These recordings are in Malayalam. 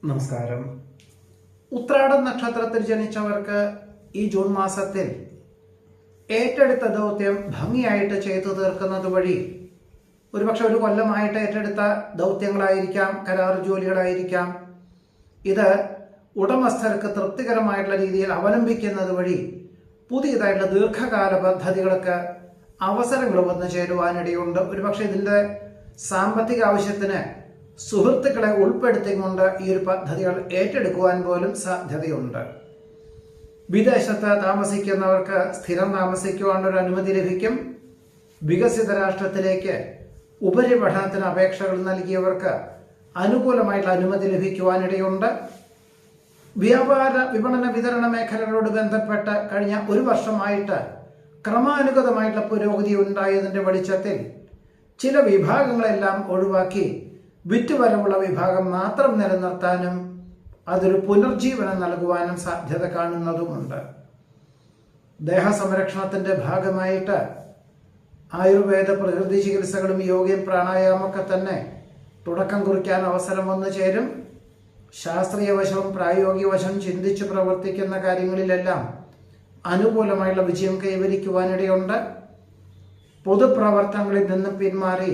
നമസ്കാരം. ഉത്രാടം നക്ഷത്രത്തിൽ ജനിച്ചവർക്ക് ഈ ജൂൺ മാസത്തിൽ ഏറ്റെടുത്ത ദൗത്യം ഭംഗിയായിട്ട് ചെയ്തു തീർക്കുന്നത് വഴി ഒരുപക്ഷെ ഒരു കൊല്ലമായിട്ട് ഏറ്റെടുത്ത ദൗത്യങ്ങളായിരിക്കാം, കരാർ ജോലികളായിരിക്കാം. ഇത് ഉടമസ്ഥർക്ക് തൃപ്തികരമായിട്ടുള്ള രീതിയിൽ അവലംബിക്കുന്നത് വഴി പുതിയതായിട്ടുള്ള ദീർഘകാല പദ്ധതികൾക്ക് അവസരങ്ങൾ വന്നു ചേരുവാനിടയുണ്ട്. ഒരുപക്ഷെ ഇതിൻ്റെ സാമ്പത്തിക ആവശ്യത്തിന് സുഹൃത്തുക്കളെ ഉൾപ്പെടുത്തിക്കൊണ്ട് ഈ ഒരു പദ്ധതികൾ ഏറ്റെടുക്കുവാൻ പോലും സാധ്യതയുണ്ട്. വിദേശത്ത് താമസിക്കുന്നവർക്ക് സ്ഥിരം താമസിക്കുവാനൊരു അനുമതി ലഭിക്കും. വികസിത രാഷ്ട്രത്തിലേക്ക് ഉപരിപഠനത്തിന് അപേക്ഷകൾ നൽകിയവർക്ക് അനുകൂലമായിട്ടുള്ള അനുമതി ലഭിക്കുവാനിടയുണ്ട്. വ്യാപാര വിപണന വിതരണ മേഖലകളോട് ബന്ധപ്പെട്ട് കഴിഞ്ഞ ഒരു വർഷമായിട്ട് ക്രമാനുഗതമായിട്ടുള്ള പുരോഗതി ഉണ്ടായതിൻ്റെ വെളിച്ചത്തിൽ ചില വിഭാഗങ്ങളെല്ലാം ഒഴിവാക്കി വിറ്റുവരവുള്ള വിഭാഗം മാത്രം നിലനിർത്താനും അതൊരു പുനർജീവനം നൽകുവാനും സാധ്യത കാണുന്നതുമുണ്ട്. ദേഹസംരക്ഷണത്തിന്റെ ഭാഗമായിട്ട് ആയുർവേദ പ്രകൃതി ചികിത്സകളും യോഗയും പ്രാണായാമൊക്കെ തന്നെ തുടക്കം കുറിക്കാൻ അവസരം വന്നു ചേരും. ശാസ്ത്രീയ വശവും പ്രായോഗിക വശവും ചിന്തിച്ചു പ്രവർത്തിക്കുന്ന കാര്യങ്ങളിലെല്ലാം അനുകൂലമായുള്ള വിജയം കൈവരിക്കുവാനിടയുണ്ട്. പൊതുപ്രവർത്തനങ്ങളിൽ നിന്ന് പിന്മാറി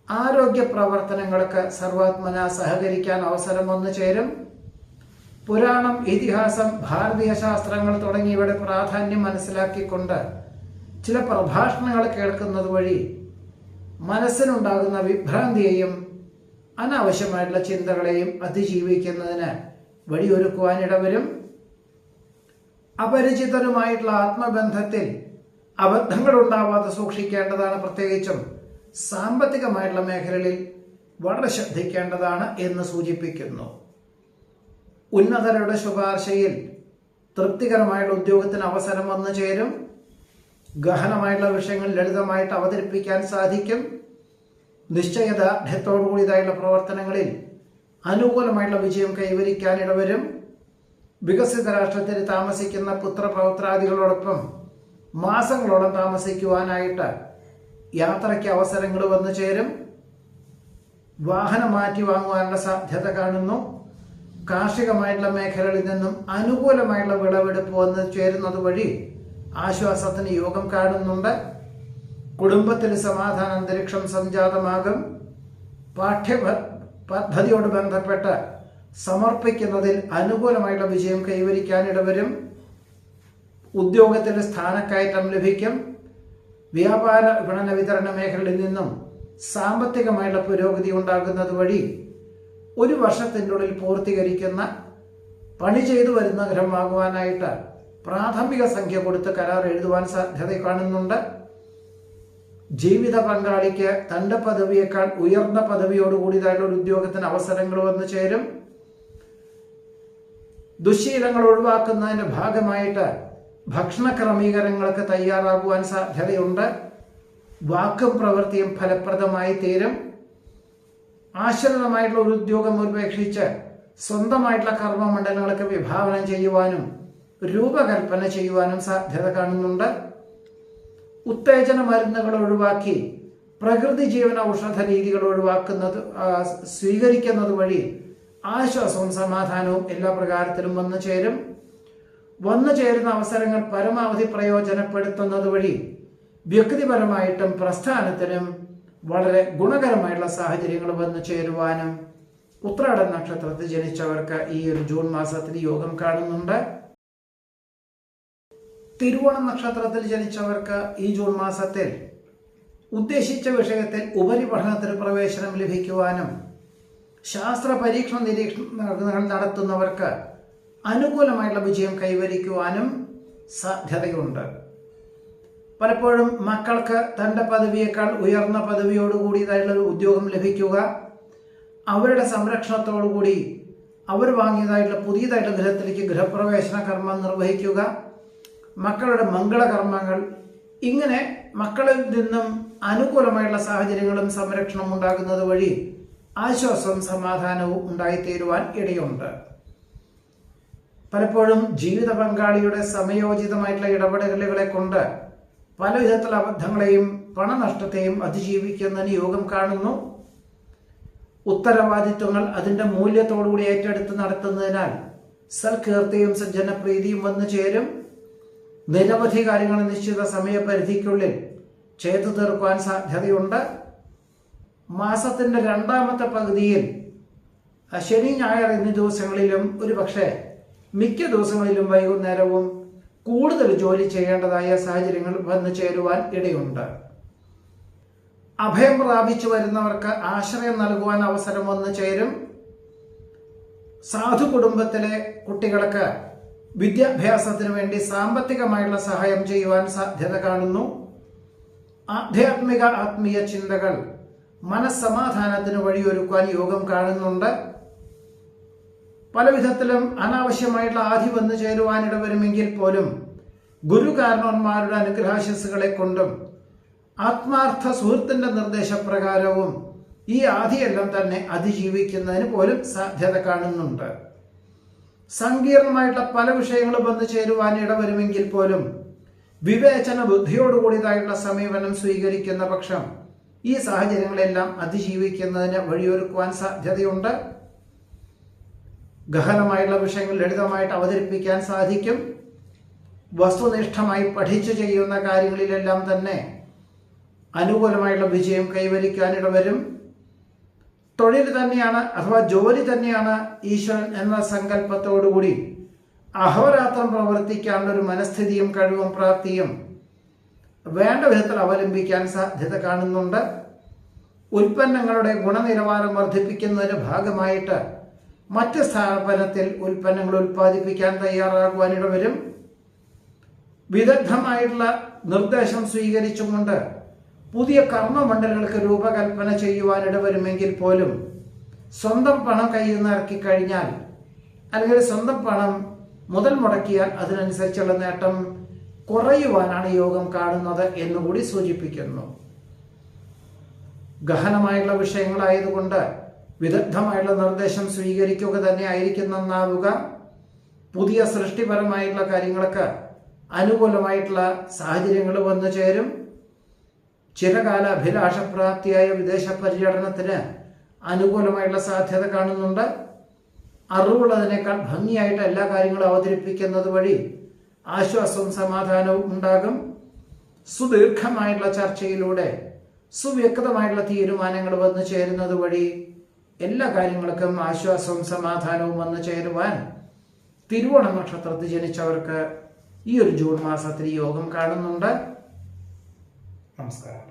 ആരോഗ്യ പ്രവർത്തനങ്ങൾക്ക് സർവാത്മന സഹകരിക്കാൻ അവസരം വന്നു ചേരും. പുരാണം, ഇതിഹാസം, ഭാരതീയ ശാസ്ത്രങ്ങൾ തുടങ്ങിയവയുടെ പ്രാധാന്യം മനസ്സിലാക്കിക്കൊണ്ട് ചില പ്രഭാഷണങ്ങൾ കേൾക്കുന്നത് വഴി മനസ്സിനുണ്ടാകുന്ന വിഭ്രാന്തിയെയും അനാവശ്യമായിട്ടുള്ള ചിന്തകളെയും അതിജീവിക്കുന്നതിന് വഴിയൊരുക്കുവാനിടവരും. അപരിചിതരുമായിട്ടുള്ള ആത്മബന്ധത്തിൽ അബദ്ധങ്ങൾ ഉണ്ടാവാതെ സൂക്ഷിക്കേണ്ടതാണ്. പ്രത്യേകിച്ചും സാമ്പത്തികമായിട്ടുള്ള മേഖലകളിൽ വളരെ ശ്രദ്ധിക്കേണ്ടതാണ് എന്ന് സൂചിപ്പിക്കുന്നു. ഉന്നതരുടെ ശുപാർശയിൽ തൃപ്തികരമായിട്ടുള്ള ഉദ്യോഗത്തിന് അവസരം വന്നു ചേരും. ഗഹനമായിട്ടുള്ള വിഷയങ്ങൾ ലളിതമായിട്ട് അവതരിപ്പിക്കാൻ സാധിക്കും. നിശ്ചയദാർഢ്യത്തോടുകൂടിയതായുള്ള പ്രവർത്തനങ്ങളിൽ അനുകൂലമായിട്ടുള്ള വിജയം കൈവരിക്കാൻ ഇടവരും. വികസിത രാഷ്ട്രത്തിൽ താമസിക്കുന്ന പുത്രപൗത്രാദികളോടൊപ്പം മാസങ്ങളോളം താമസിക്കുവാനായിട്ട് യാത്രയ്ക്ക് അവസരങ്ങൾ വന്നു ചേരും. വാഹനം മാറ്റി വാങ്ങുവാനുള്ള സാധ്യത കാണുന്നു. കാർഷികമായിട്ടുള്ള മേഖലകളിൽ നിന്നും അനുകൂലമായിട്ടുള്ള വിളവെടുപ്പ് വന്നു ചേരുന്നത് വഴി ആശ്വാസത്തിന് യോഗം കാണുന്നുണ്ട്. കുടുംബത്തിൽ സമാധാന അന്തരീക്ഷം സംജാതമാകും. പാഠ്യ പദ്ധതിയോട് ബന്ധപ്പെട്ട് സമർപ്പിക്കുന്നതിൽ അനുകൂലമായിട്ടുള്ള വിജയം കൈവരിക്കാൻ ഇടവരും. ഉദ്യോഗത്തിൽ സ്ഥാനക്കയറ്റം ലഭിക്കും. വ്യാപാര വിപണന വിതരണ മേഖലയിൽ നിന്നും സാമ്പത്തികമായിട്ടുള്ള പുരോഗതി ഉണ്ടാകുന്നത് വഴി ഒരു വർഷത്തിൻ്റെ ഉള്ളിൽ പൂർത്തീകരിക്കുന്ന പണി ചെയ്തു വരുന്ന ഗ്രഹമാകുവാനായിട്ട് പ്രാഥമിക സംഖ്യ കൊടുത്ത് കരാർ എഴുതുവാൻ സാധ്യത കാണുന്നുണ്ട്. ജീവിത പങ്കാളിക്ക് തന്റെ പദവിയേക്കാൾ ഉയർന്ന പദവിയോടുകൂടിയതായിട്ടുള്ള ഒരു ഉദ്യോഗത്തിന് അവസരങ്ങൾ വന്നു ചേരും. ദുശ്ശീലങ്ങൾ ഒഴിവാക്കുന്നതിന്റെ ഭാഗമായിട്ട് ഭക്ഷണ ക്രമീകരണങ്ങൾക്ക് തയ്യാറാകുവാൻ സാധ്യതയുണ്ട്. വാക്കും പ്രവൃത്തിയും ഫലപ്രദമായി തീരും. ആശ്രിതമായിട്ടുള്ള ഒരു ഉദ്യോഗം ഉപേക്ഷിച്ച് സ്വന്തമായിട്ടുള്ള കർമ്മമണ്ഡലങ്ങൾക്ക് വിഭാവനം ചെയ്യുവാനും രൂപകൽപ്പന ചെയ്യുവാനും സാധ്യത കാണുന്നുണ്ട്. ഉത്തേജന മരുന്നുകൾ ഒഴിവാക്കി പ്രകൃതി ജീവന ഔഷധ രീതികൾ സ്വീകരിക്കുന്നത് വഴി ആശ്വാസവും സമാധാനവും എല്ലാ പ്രകാരത്തിലും വന്നു ചേരും. വന്നു ചേരുന്ന അവസരങ്ങൾ പരമാവധി പ്രയോജനപ്പെടുത്തുന്നത് വഴി വ്യക്തിപരമായിട്ടും പ്രസ്ഥാനത്തിനും വളരെ ഗുണകരമായിട്ടുള്ള സാഹചര്യങ്ങൾ വന്നു ചേരുവാനും ഉത്രാടം നക്ഷത്രത്തിൽ ജനിച്ചവർക്ക് ഈ ഒരു ജൂൺ മാസത്തിൽ യോഗം കാണുന്നുണ്ട്. തിരുവോണം നക്ഷത്രത്തിൽ ജനിച്ചവർക്ക് ഈ ജൂൺ മാസത്തിൽ ഉദ്ദേശിച്ച വിഷയത്തിൽ ഉപരിപഠനത്തിന് പ്രവേശനം ലഭിക്കുവാനും ശാസ്ത്ര പരീക്ഷണ നിരീക്ഷണങ്ങൾ നടത്തുന്നവർക്ക് അനുകൂലമായിട്ടുള്ള വിജയം കൈവരിക്കുവാനും സാധ്യതയുണ്ട്. പലപ്പോഴും മക്കൾക്ക് തൻ്റെ പദവിയേക്കാൾ ഉയർന്ന പദവിയോടുകൂടിയതായിട്ടുള്ള ഒരു ഉദ്യോഗം ലഭിക്കുക, അവരുടെ സംരക്ഷണത്തോടുകൂടി അവർ വാങ്ങിയതായിട്ടുള്ള പുതിയതായിട്ടുള്ള ഗൃഹത്തിലേക്ക് ഗൃഹപ്രവേശന കർമ്മം നിർവഹിക്കുക, മക്കളുടെ മംഗളകർമ്മങ്ങൾ, ഇങ്ങനെ മക്കളിൽ നിന്നും അനുകൂലമായിട്ടുള്ള സാഹചര്യങ്ങളും സംരക്ഷണവും ഉണ്ടാകുന്നത് വഴി ആശ്വാസവും സമാധാനവും ഉണ്ടായിത്തീരുവാൻ ഇടയുണ്ട്. പലപ്പോഴും ജീവിത പങ്കാളിയുടെ സമയോചിതമായിട്ടുള്ള ഇടപെടലുകളെ കൊണ്ട് പല വിധത്തിലുള്ള അബദ്ധങ്ങളെയും പണനഷ്ടത്തെയും അതിജീവിക്കുന്നതിന് യോഗം കാണുന്നു. ഉത്തരവാദിത്വങ്ങൾ അതിന്റെ മൂല്യത്തോടുകൂടി ഏറ്റെടുത്ത് നടത്തുന്നതിനാൽ സൽകീർത്തിയും സജ്ജനപ്രീതിയും വന്നു ചേരും. നിരവധി കാര്യങ്ങൾ നിശ്ചിത സമയപരിധിക്കുള്ളിൽ ചെയ്തു തീർക്കുവാൻ സാധ്യതയുണ്ട്. മാസത്തിന്റെ രണ്ടാമത്തെ പകുതിയിൽ ശനി ഞായർ എന്നീ ദിവസങ്ങളിലും ഒരുപക്ഷെ മിക്ക ദിവസങ്ങളിലും വൈകുന്നേരവും കൂടുതൽ ജോലി ചെയ്യേണ്ടതായ സാഹചര്യങ്ങൾ വന്നു ചേരുവാൻ ഇടയുണ്ട്. അഭയം പ്രാപിച്ചു വരുന്നവർക്ക് ആശ്രയം നൽകുവാൻ അവസരം വന്നു ചേരും. സാധു കുടുംബത്തിലെ കുട്ടികൾക്ക് വിദ്യാഭ്യാസത്തിന് വേണ്ടി സാമ്പത്തികമായുള്ള സഹായം ചെയ്യുവാൻ സാധ്യത കാണുന്നു. ആത്മീയ ചിന്തകൾ മനസ്സമാധാനത്തിന് വഴിയൊരുക്കുവാൻ യോഗം കാണുന്നുണ്ട്. പല വിധത്തിലും അനാവശ്യമായിട്ടുള്ള ആധി വന്നു ചേരുവാനിട വരുമെങ്കിൽ പോലും ഗുരുകാരണവന്മാരുടെ അനുഗ്രഹാശിസ്സുകളെ കൊണ്ടും ആത്മാർത്ഥ സുഹൃത്തിന്റെ നിർദ്ദേശപ്രകാരവും ഈ ആധിയെല്ലാം തന്നെ അതിജീവിക്കുന്നതിന് പോലും സാധ്യത കാണുന്നുണ്ട്. സങ്കീർണമായിട്ടുള്ള പല വിഷയങ്ങളും വന്നു ചേരുവാൻ ഇടവരുമെങ്കിൽ പോലും വിവേചന ബുദ്ധിയോടുകൂടിയതായിട്ടുള്ള സമീപനം സ്വീകരിക്കുന്ന പക്ഷം ഈ സാഹചര്യങ്ങളെല്ലാം അതിജീവിക്കുന്നതിന് വഴിയൊരുക്കുവാൻ സാധ്യതയുണ്ട്. ഗഹനമായുള്ള വിഷയങ്ങൾ ലളിതമായിട്ട് അവതരിപ്പിക്കാൻ സാധിക്കും. വസ്തുനിഷ്ഠമായി പഠിച്ചു ചെയ്യുന്ന കാര്യങ്ങളിലെല്ലാം തന്നെ അനുകൂലമായുള്ള വിജയം കൈവരിക്കാനിടവരും. തൊഴിൽ തന്നെയാണ് അഥവാ ജോലി തന്നെയാണ് ഈശ്വരൻ എന്ന സങ്കല്പത്തോടുകൂടി അഹോരാത്രം പ്രവർത്തിക്കാനുള്ള ഒരു മനസ്ഥിതിയും കഴിവും പ്രാപ്തിയും വേണ്ട വിധത്തിൽ അവലംബിക്കാൻ സാധ്യത കാണുന്നുണ്ട്. ഉൽപ്പന്നങ്ങളുടെ ഗുണനിലവാരം വർദ്ധിപ്പിക്കുന്നതിന്റെ ഭാഗമായിട്ട് മറ്റ് സ്ഥാപനത്തിൽ ഉൽപ്പന്നങ്ങൾ ഉൽപ്പാദിപ്പിക്കാൻ തയ്യാറാകുവാനിടവരും. വിദഗ്ധമായിട്ടുള്ള നിർദ്ദേശം സ്വീകരിച്ചുകൊണ്ട് പുതിയ കർമ്മമണ്ഡലങ്ങൾക്ക് രൂപകൽപ്പന ചെയ്യുവാനിടവരുമെങ്കിൽ പോലും സ്വന്തം പണം കയ്യിൽ നിന്ന് ഇറക്കി കഴിഞ്ഞാൽ അല്ലെങ്കിൽ സ്വന്തം പണം മുതൽ മുടക്കിയാൽ അതിനനുസരിച്ചുള്ള നേട്ടം കുറയുവാനാണ് യോഗം കാണുന്നത് എന്നുകൂടി സൂചിപ്പിക്കുന്നു. ഗഹനമായുള്ള വിഷയങ്ങളായതുകൊണ്ട് വിദഗ്ധമായുള്ള നിർദ്ദേശം സ്വീകരിക്കുക തന്നെ ആയിരിക്കുന്നെന്നാവുക. പുതിയ സൃഷ്ടിപരമായിട്ടുള്ള കാര്യങ്ങൾക്ക് അനുകൂലമായിട്ടുള്ള സാഹചര്യങ്ങൾ വന്നു ചേരും. ചിരകാല അഭിലാഷപ്രാപ്തിയായ വിദേശ പര്യടനത്തിന് അനുകൂലമായിട്ടുള്ള സാധ്യത കാണുന്നുണ്ട്. അറിവുള്ളതിനേക്കാൾ ഭംഗിയായിട്ട് എല്ലാ കാര്യങ്ങളും അവതരിപ്പിക്കുന്നത് വഴി ആശ്വാസവും സമാധാനവും ഉണ്ടാകും. സുദീർഘമായിട്ടുള്ള ചർച്ചയിലൂടെ സുവ്യക്തമായിട്ടുള്ള തീരുമാനങ്ങൾ വന്നു ചേരുന്നത് വഴി എല്ലാ കാര്യങ്ങൾക്കും ആശ്വാസവും സമാധാനവും വന്നു ചേരുവാൻ തിരുവോണ നക്ഷത്രത്തിൽ ജനിച്ചവർക്ക് ഈ ഒരു ജൂൺ മാസത്തിൽ യോഗം കാണുന്നുണ്ട്. നമസ്കാരം.